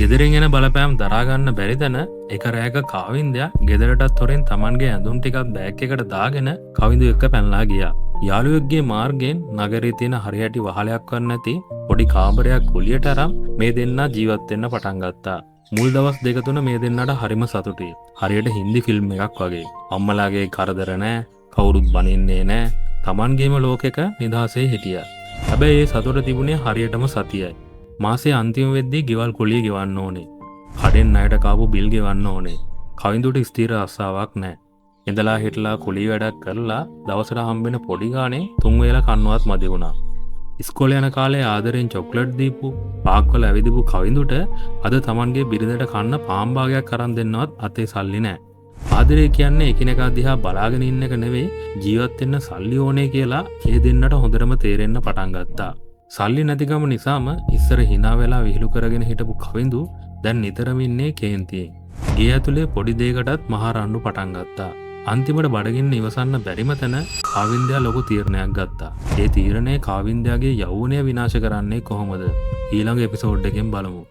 ගෙදරින් එන බලපෑම් දරාගන්න බැරිතන එක රෑක කාවින්දයා ගෙදරටත් හොරෙන් තමන්ගේ ඇඳුම් ටිකක් බෑග් එකට දාගෙන කවිඳු එක්ක පැනලා ගියා. යාළුවෙක්ගේ මාර්ගයෙන් නගරේ තියෙන හරියටි වහලයක් වන්න නැති පොඩි කාමරයක් කුලියට අරන් මේ දෙන්නා ජීවත් වෙන්න පටන් ගත්තා. මුල් දවස් දෙක තුන මේ දෙන්නට හරිම සතුටුයි. හරියට හින්දි ෆිල්ම් එකක් වගේ. අම්මලාගේ කරදර නැහැ, කවුරුත් බනින්නේ නැහැ. තමන්ගේම ලෝකෙක නිදහසේ හිටියා. හැබැයි ඒ සතුට තිබුණේ හරියටම සතියයි. මාසේ අන්තිම වෙද්දී ගෙවල් කුලිය ගෙවන්න ඕනේ. කඩෙන් ණයට කාපු බිල් ගෙවන්න ඕනේ. කවිඳුට ස්ථිර ආසාවක් නැහැ. ඉඳලා හිටලා කුලිය වැඩක් කරලා දවසට හම්බෙන පොඩි ගානේ 3 වේල කන්නවත් මදි වුණා. ඉස්කෝලේ යන කාලේ ආදරෙන් චොක්ලට් දීපු පාක්වල ඇවිදපු කවිඳුට අද තමන්ගේ බිරිඳට කන්න පාන් භාගයක් අරන් දෙන්නවත් අතේ සල්ලි නැහැ. ආදරය කියන්නේ එකිනෙකා දිහා බලාගෙන ඉන්න එක නෙවෙයි, ජීවත් වෙන්න සල්ලි ඕනේ කියලා ඒ දෙන්නට හොඳටම තේරෙන්න පටන් ගත්තා. සල්ලි නැතිකම නිසාම ඉස්සර hina වෙලා විහිළු කරගෙන හිටපු කවිඳු දැන් නිතරම ඉන්නේ කේන්තියෙන්. ගේ ඇතුලේ පොඩි දෙයකටත් මහා රණ්ඩු පටන් ගත්තා. අන්තිමට බඩගින්න ඉවසන්න බැරිම තැන කාවින්දයා ලොකු තීරණයක් ගත්තා. ඒ තීරණය කාවින්දයාගේ යෞවනය විනාශ කරන්නේ කොහොමද? ඊළඟ එපිසෝඩ් එකෙන් බලමු.